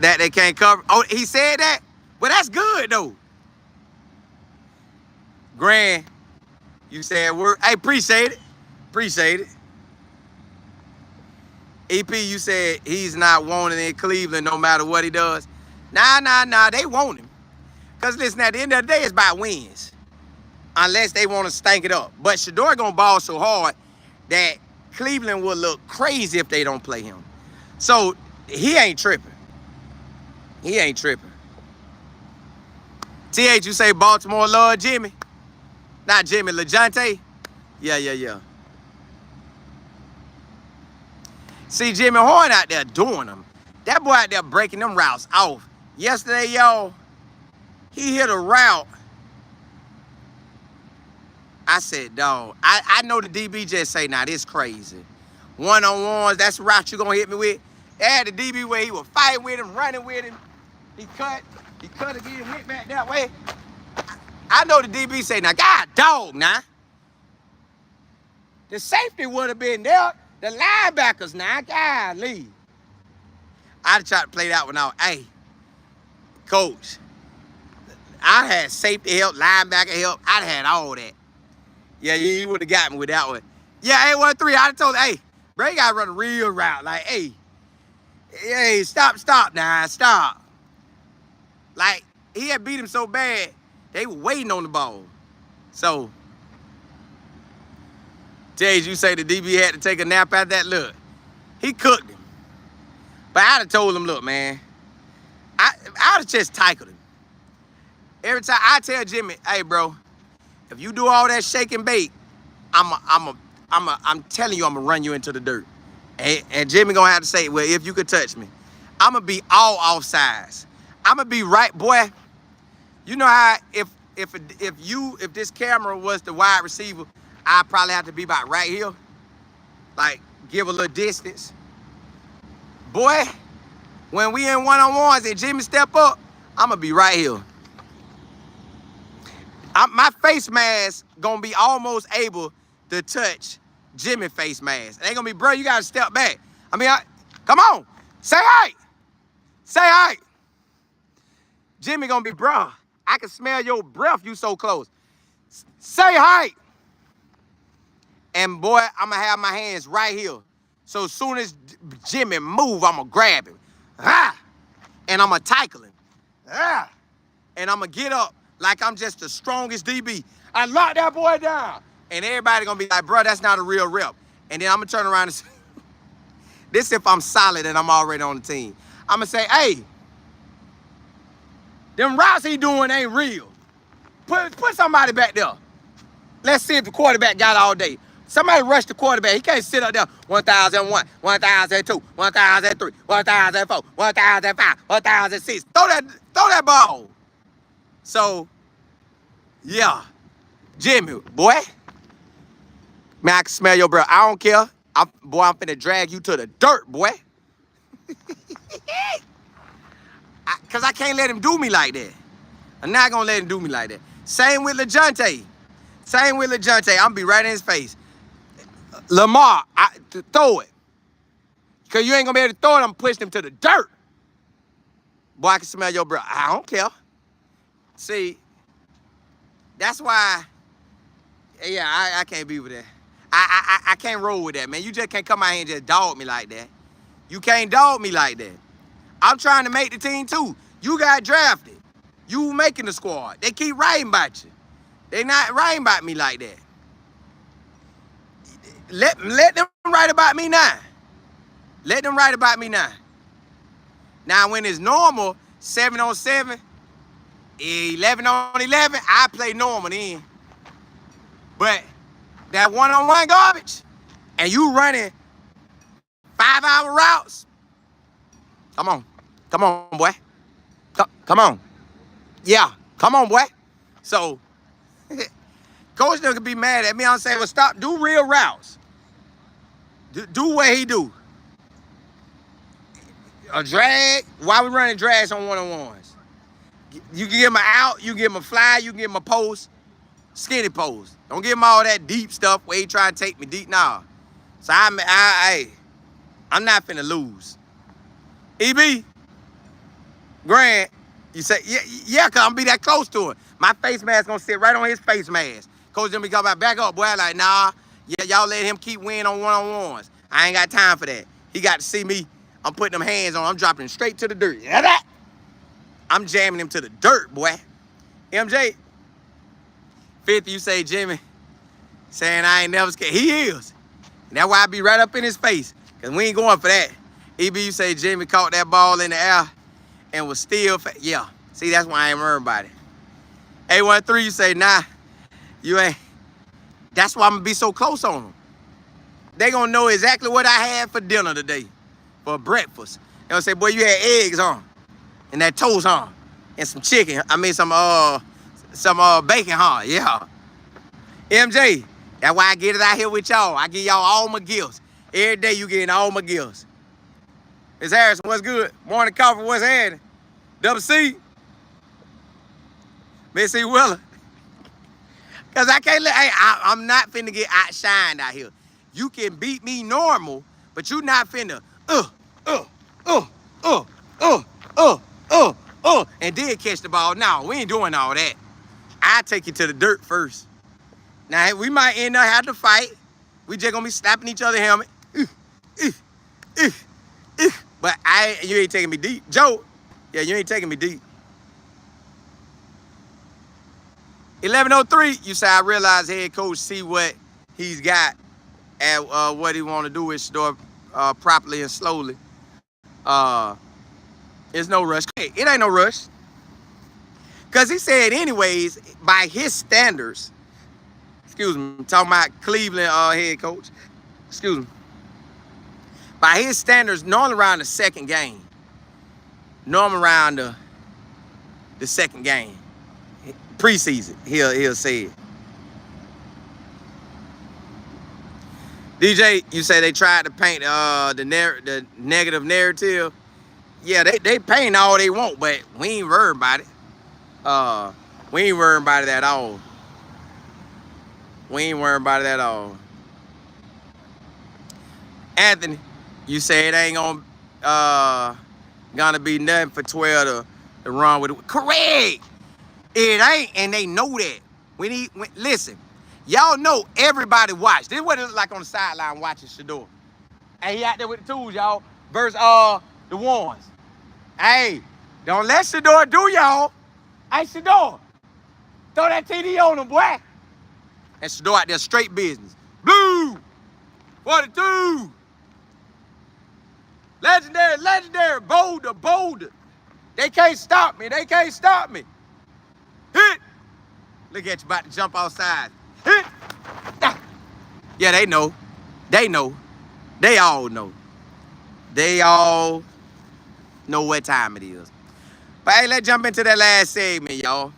That they can't cover. Oh, he said that? Well, that's good, though. Grand, you said word. Hey, appreciate it. Appreciate it. EP, you said he's not wanted in Cleveland no matter what he does. Nah, they want him. Because listen, at the end of the day, it's about wins. Unless they want to stank it up. But Shedeur going to ball so hard that Cleveland will look crazy if they don't play him. So, he ain't tripping. He ain't tripping. TH, you say Baltimore love Jimmy? Not Jimmy, LeJounte? Yeah. See, Jimmy Horn out there doing them. That boy out there breaking them routes off. Yesterday, y'all, he hit a route. I said, dog, I know the DB just say, nah, this crazy. One-on-ones, that's the route you going to hit me with. They had the DB where he was fighting with him, running with him. He cut again, hit back that way. I know the DB say, now, God, dog, now. The safety would have been there. The linebackers, now, golly. I'd try to play that one out. Hey, coach, I had safety help, linebacker help. I'd had all that. Yeah, you would have got me with that one. Yeah, 813, I'd have told him, hey, bro, you got to run a real route. Like, hey, stop now, stop. Like, he had beat him so bad, they were waiting on the ball. So, Jay, you say the DB had to take a nap after that? Look, he cooked him. But I'd have told him, look, man, I'd have just tackled him. Every time I tell Jimmy, hey, bro, if you do all that shake and bake, I'm telling you, I'm going to run you into the dirt. And Jimmy going to have to say, well, if you could touch me, I'm going to be all offsides. I'm going to be right, boy. You know how if this camera was the wide receiver, I'd probably have to be about right here. Like, give a little distance. Boy, when we in one-on-ones and Jimmy step up, I'm going to be right here. My face mask going to be almost able to touch Jimmy face mask. They going to be, bro, you got to step back. I mean, come on. Say hi. Say hi. Jimmy going to be, bro, I can smell your breath. You so close. Say hi. And, boy, I'm going to have my hands right here. So as soon as Jimmy move, I'm going to grab him. And I'm going to tackle him. And I'm going to get up like I'm just the strongest DB. I lock that boy down. And everybody going to be like, bro, that's not a real rep. And then I'm going to turn around and say, this if I'm solid and I'm already on the team. I'm going to say, hey, them routes he doing ain't real. Put somebody back there. Let's see if the quarterback got all day. Somebody rush the quarterback. He can't sit up there 1,001, 1,002, 1,003, 1,004, 1,005, 1,006. Throw that ball. So, yeah. Jimmy, boy. Man, I can smell your breath. I don't care. I'm finna drag you to the dirt, boy. Because I can't let him do me like that. I'm not going to let him do me like that. Same with LeJounte. I'm going to be right in his face. Lamar, throw it. Because you ain't going to be able to throw it. I'm pushing him to the dirt. Boy, I can smell your breath. I don't care. See, that's why, yeah, I can't be with that. I can't roll with that, man. You just can't come out here and just dog me like that. You can't dog me like that. I'm trying to make the team, too. You got drafted. You making the squad. They keep writing about you. They not writing about me like that. Let them write about me now. Let them write about me now. Now, when it's normal, 7-on-7, 11-on-11, I play normal then. But that one-on-one garbage, and you running 5-hour routes, come on. Come on, boy. Come on. Yeah, come on, boy. So, coach don't be mad at me. I'm saying, well, stop. Do real routes. Do what he do. A drag. Why we running drags on one-on-ones? You can give him an out. You can give him a fly. You can give him a post. Skinny post. Don't give him all that deep stuff where he try to take me deep. Nah. So, I'm not finna lose. EB, Grant, you say, yeah, because I'm be that close to him. My face mask going to sit right on his face mask. Coach Jimmy come back up, boy. Like, nah, yeah, y'all let him keep winning on one-on-ones. I ain't got time for that. He got to see me. I'm putting them hands on. I'm dropping him straight to the dirt. Yeah, that. I'm jamming him to the dirt, boy. MJ, 50, you say Jimmy, saying I ain't never scared. He is. And that's why I be right up in his face, because we ain't going for that. EB, you say Jimmy caught that ball in the air and was still, yeah. See, that's why I ain't worried about it. A13, you say, nah, you ain't. That's why I'm going to be so close on them. They going to know exactly what I had for dinner today, for breakfast. They going to say, boy, you had eggs on, and that toast on, and some chicken. I mean, some bacon, huh? Yeah. MJ, that's why I get it out here with y'all. I give y'all all my gifts. Every day you getting all my gifts. Miss Harrison, what's good? Morning coffee, what's happening? Double C. Miss C. Willer. Because I can't let, hey, I'm not finna get outshined out here. You can beat me normal, but you not finna, and then catch the ball. No, we ain't doing all that. I take you to the dirt first. Now, we might end up having to fight. We just gonna be slapping each other helmet. But you ain't taking me deep. Joe, yeah, you ain't taking me deep. 11:03, you say, I realize head coach see what he's got and what he want to do with Shedeur properly and slowly. There's no rush. It ain't no rush. Because he said anyways, by his standards, excuse me, I'm talking about Cleveland head coach, excuse me. By his standards, normally around the second game. Normally around the second game. Preseason, he'll say it. DJ, you say they tried to paint the negative narrative. Yeah, they paint all they want, but we ain't worried about it. We ain't worried about it at all. We ain't worried about it at all. Anthony, you say it ain't gonna be nothing for 12 to run with it. Correct. It ain't, and they know that. Listen, y'all know everybody watch. This is what it look like on the sideline watching Shedeur. And he out there with the tools, y'all, versus the ones. Hey, don't let Shedeur do y'all. Hey, Shedeur, throw that TD on him, boy. And Shedeur out there straight business. Blue, 42. Legendary, bolder. They can't stop me. Hit. Look at you about to jump outside. Hit. Yeah, they know. They all know. They all know what time it is. But hey, let's jump into that last segment, y'all.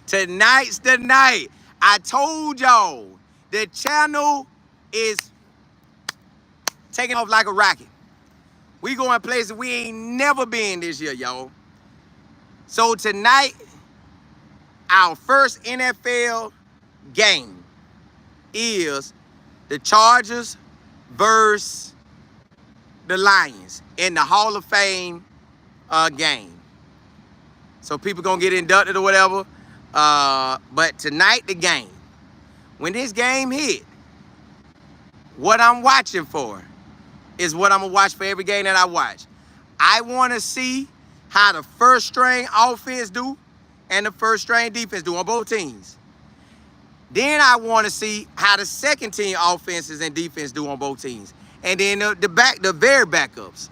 Tonight's the night. I told y'all the channel is taking off like a rocket. We going places we ain't never been this year, y'all. So tonight, our first NFL game is the Chargers versus the Lions in the Hall of Fame game. So people gonna get inducted or whatever. But tonight, the game. When this game hit, what I'm watching for is what I'm gonna watch for every game that I watch. I wanna see how the first string offense do and the first string defense do on both teams. Then I wanna see how the second team offenses and defense do on both teams. And then the very backups.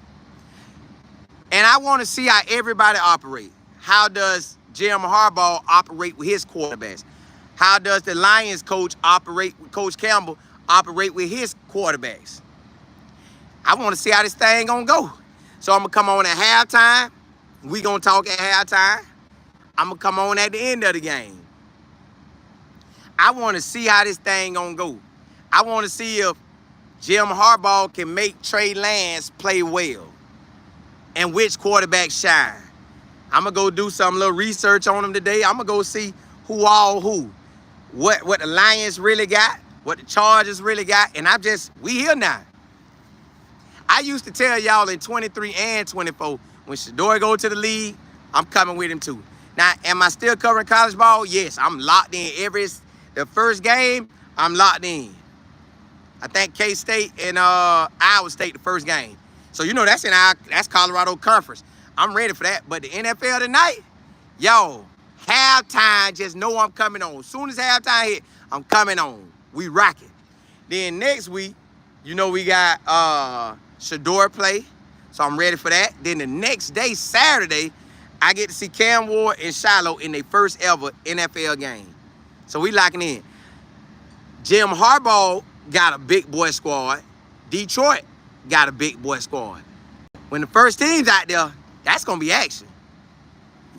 And I wanna see how everybody operate. How does Jim Harbaugh operate with his quarterbacks? How does the Lions coach operate, Coach Campbell operate with his quarterbacks? I want to see how this thing gonna go. So I'm gonna come on at halftime. We gonna talk at halftime. I'm gonna come on at the end of the game. I want to see how this thing gonna go. I want to see if Jim Harbaugh can make Trey Lance play well and which quarterback shine. I'm gonna go do some little research on him today. I'm gonna go see who, what the Lions really got, what the Chargers really got, and we here now. I used to tell y'all in 23 and 24, when Shedeur go to the league, I'm coming with him too. Now, am I still covering college ball? Yes, I'm locked in. The first game, I'm locked in. I think K-State and Iowa State the first game. So you know that's Colorado Conference. I'm ready for that. But the NFL tonight, yo, halftime, just know I'm coming on. As soon as halftime hit, I'm coming on. We rocking. Then next week, you know we got Shedeur play. So I'm ready for that. Then the next day, Saturday, I get to see Cam Ward and Shiloh in their first ever NFL game. So we locking in. Jim Harbaugh got a big boy squad. Detroit got a big boy squad. When the first team's out there, that's going to be action.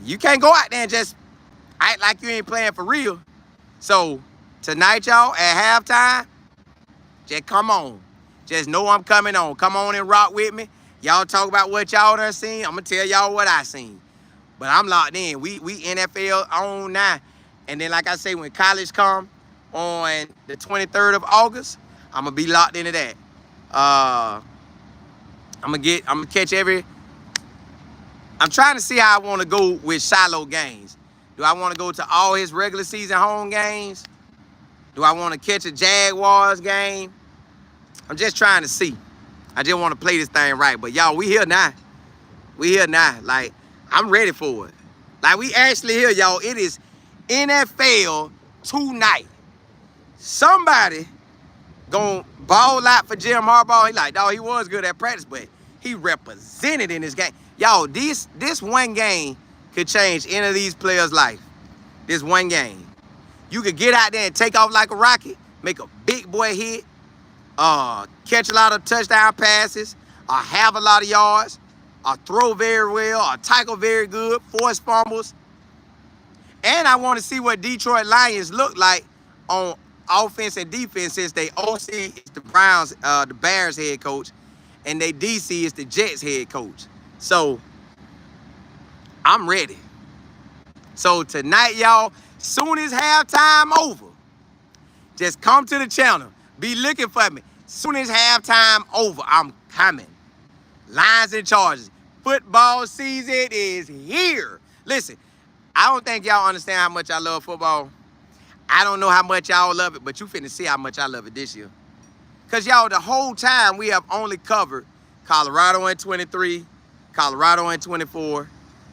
You can't go out there and just act like you ain't playing for real. So tonight, y'all, at halftime, just come on. Just know I'm coming on. Come on and rock with me. Y'all talk about what y'all done seen. I'm going to tell y'all what I seen. But I'm locked in. We NFL on now. And then, like I say, when college come on the 23rd of August, I'm going to be locked into that. I'm gonna catch every. I'm trying to see how I want to go with Shiloh games. Do I want to go to all his regular season home games? Do I want to catch a Jaguars game? I'm just trying to see. I just want to play this thing right. But y'all, we here now. We here now. Like, I'm ready for it. Like, we actually here, y'all. It is NFL tonight. Somebody gonna ball out for Jim Harbaugh. He like, dog, he was good at practice, but he represented in this game. Y'all, this one game could change any of these players' life. This one game. You could get out there and take off like a rocket, make a big boy hit, catch a lot of touchdown passes, or have a lot of yards, or throw very well, or tackle very good, force fumbles. And I want to see what Detroit Lions look like on offense and defense, since they OC is the Bears head coach, and they DC is the Jets head coach. So I'm ready. So tonight, y'all, soon as halftime over, just come to the channel. Be looking for me. Soon as halftime over, I'm coming. Lions and Chargers. Football season is here. Listen, I don't think y'all understand how much I love football. I don't know how much y'all love it, but you finna see how much I love it this year. Because, y'all, the whole time we have only covered Colorado in 23, Colorado in 24,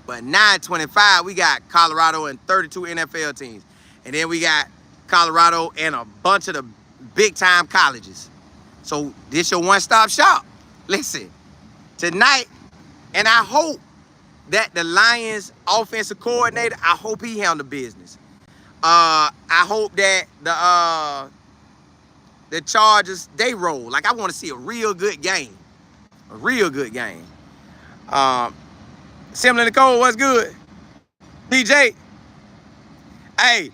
but now in 25, we got Colorado and 32 NFL teams. And then we got Colorado and a bunch of the big-time colleges. So this your one-stop shop. Listen, tonight, and I hope that the Lions offensive coordinator, I hope he handle business. I hope that the Chargers, they roll. Like, I want to see a real good game. A real good game. Similar to Cole, what's good? DJ. Hey,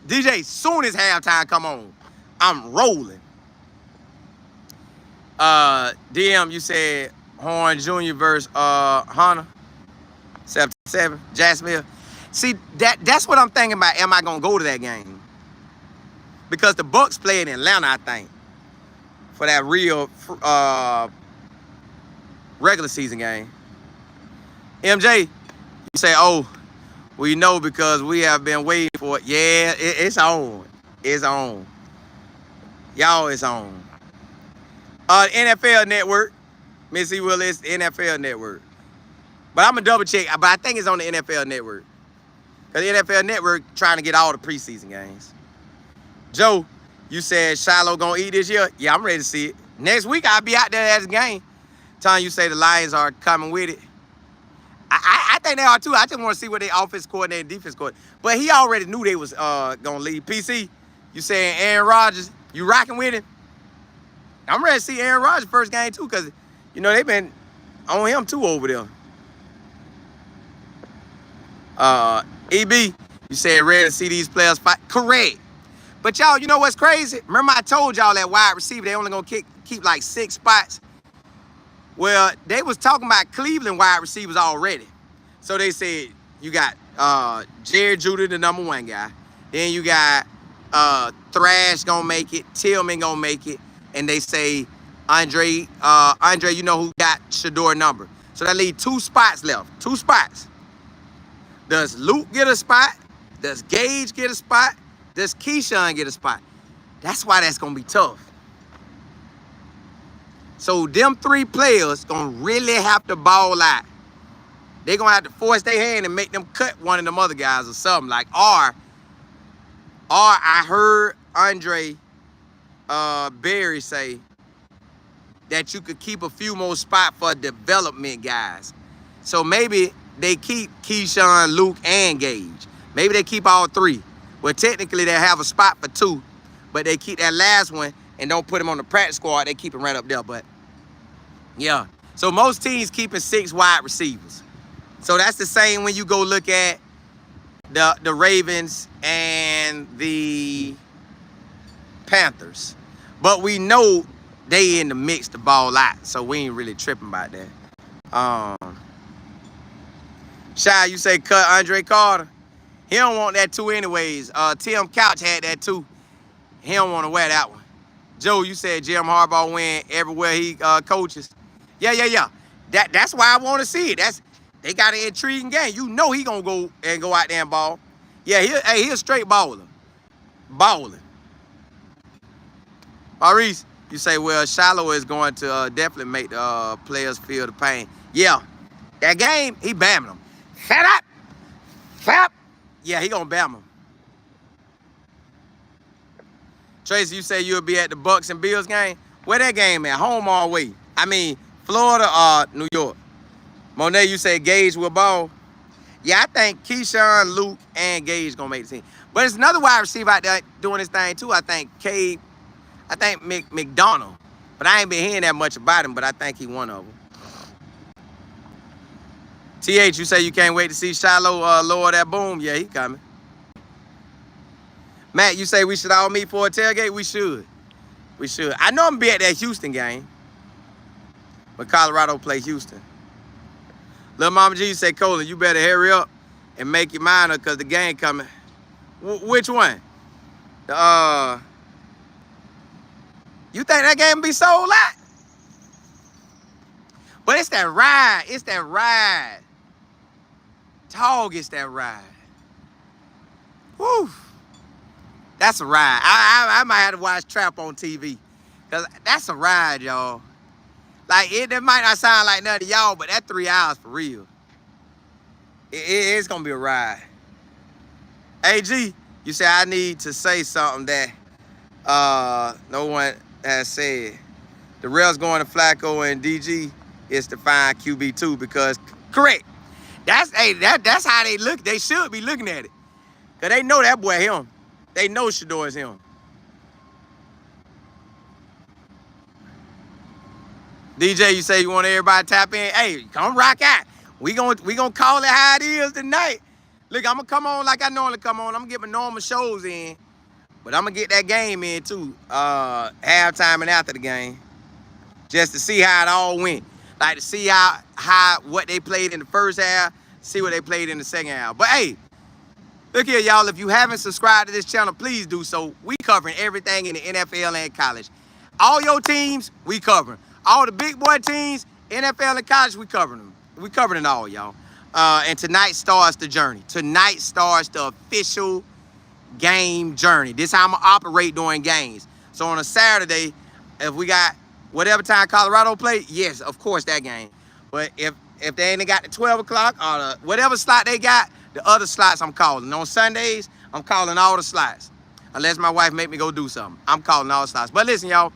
DJ, soon as halftime come on, I'm rolling. DM, you said Horn Jr. versus Hunter. 7, Jasmine. See, that's what I'm thinking about. Am I gonna go to that game? Because the Bucks play in Atlanta, I think, for that real regular season game. MJ, you say, oh, we know because we have been waiting for it. Yeah, it's on. It's on. Y'all, it's on. NFL Network. Missy Willis, NFL Network. But I'm going to double check. But I think it's on the NFL Network. Because the NFL Network trying to get all the preseason games. Joe, you said Shiloh going to eat this year? Yeah, I'm ready to see it. Next week, I'll be out there at the game. Tom, you say the Lions are coming with it. I think they are too. I just want to see what their offense coordinator and defense coordinator. But he already knew they was going to leave. PC, you saying Aaron Rodgers, you rocking with him? I'm ready to see Aaron Rodgers first game too because, you know, they've been on him too over there. EB, you said ready to see these players fight. Correct. But y'all, you know what's crazy? Remember I told y'all that wide receiver, they only going to keep like 6 spots. Well, they was talking about Cleveland wide receivers already. So they said you got Jerry Judy, the number 1 guy. Then you got Thrash gonna make it, Tillman gonna make it, and they say Andre, you know who got Shedeur number. So that leave 2 spots left. 2 spots. Does Luke get a spot? Does Gage get a spot? Does Keyshawn get a spot? That's why that's gonna be tough. So them 3 players gonna really have to ball out. They gonna have to force their hand and make them cut one of them other guys or something. Like, or I heard Andre Berry say that you could keep a few more spots for development guys. So maybe they keep Keyshawn, Luke, and Gage. Maybe they keep all 3. Well, technically they have a spot for 2, but they keep that last one and don't put him on the practice squad. They keep him right up there. But yeah, so most teams keeping 6 wide receivers. So that's the same when you go look at the Ravens and the Panthers. But we know they in the mix to ball out, so we ain't really tripping about that. Shy, you say cut Andre Carter. He don't want that too anyways. Tim Couch had that too. He don't want to wear that one. Joe, you said Jim Harbaugh win everywhere he coaches. Yeah. That's why I want to see it. They got an intriguing game. You know he gonna go out there and ball. Yeah, he a straight baller. Balling. Maurice, you say, well, Shiloh is going to definitely make the players feel the pain. Yeah, that game, he bamming them. Fap. Yeah, he gonna bam them. Tracy, you say you'll be at the Bucks and Bills game? Where that game at? Home or away? I mean, Florida or New York? Monet, you say Gage will ball? Yeah, I think Keyshawn, Luke, and Gage gonna make the team. But there's another wide receiver out there doing this thing too. I think McDonald. But I ain't been hearing that much about him, but I think he one of them. TH, you say you can't wait to see Shiloh lower that boom. Yeah, he coming. Matt, you say we should all meet for a tailgate? We should. I know I'm gonna be at that Houston game. But Colorado play Houston. Little Mama G, you say, Colin, you better hurry up and make your mind up because the game coming. Which one? You think that game be sold out? But it's that ride. Tall gets that ride. Woo. That's a ride. I might have to watch Trap on TV. Because that's a ride, y'all. Like, it might not sound like nothing to y'all, but that 3 hours for real. It's going to be a ride. AG, you say I need to say something that no one has said. The refs going to Flacco and DG is to find QB2 because, correct. That's how they look. They should be looking at it. Because they know that boy him. They know Shedeur is him. DJ, you say you want everybody to tap in? Hey, come rock out. We gonna call it how it is tonight. Look, I'm gonna come on like I normally come on. I'm gonna get my normal shows in, but I'm gonna get that game in too. Halftime and after the game, just to see how it all went. Like to see what they played in the first half, see what they played in the second half. But hey, look here, y'all. If you haven't subscribed to this channel, please do so. We covering everything in the NFL and college. All your teams, we covering. All the big boy teams NFL and college, we covering them. We covering it all, y'all. And tonight starts the journey. Tonight starts the official game journey. This is how I'm going to operate during games. So on a Saturday, if we got whatever time Colorado play, yes, of course, that game. But if they ain't got the 12 o'clock or the whatever slot they got, the other slots I'm calling. On Sundays, I'm calling all the slots. Unless my wife make me go do something. I'm calling all the slots. But listen, y'all,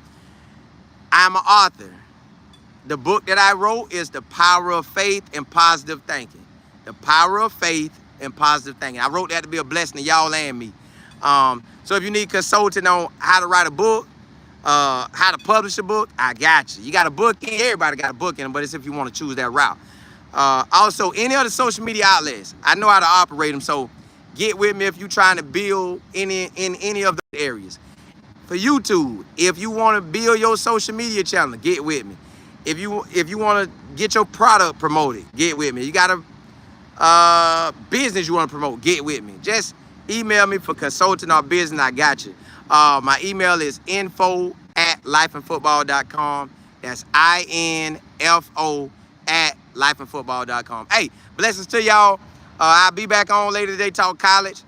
I'm an author. The book that I wrote is The Power of Faith and Positive Thinking. The Power of Faith and Positive Thinking. I wrote that to be a blessing to y'all and me. So if you need consulting on how to write a book, how to publish a book, I got you. You got a book in, everybody got a book in them, but it's if you want to choose that route. Also, any other social media outlets, I know how to operate them, so get with me if you're trying to build in any of those areas. For YouTube, if you want to build your social media channel, get with me. If you want to get your product promoted, get with me. You got a business you want to promote, get with me. Just email me for consulting or business, I got you. My email is info@lifeandfootball.com. That's info@lifeandfootball.com. Hey, blessings to y'all. I'll be back on later today, talk college.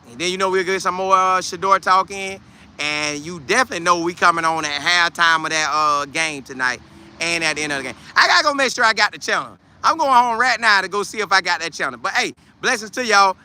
And then we'll get some more Shedeur talk in. And you definitely know we coming on at halftime of that game tonight and at the end of the game. I got to go make sure I got the channel. I'm going home right now to go see if I got that channel. But, hey, blessings to y'all.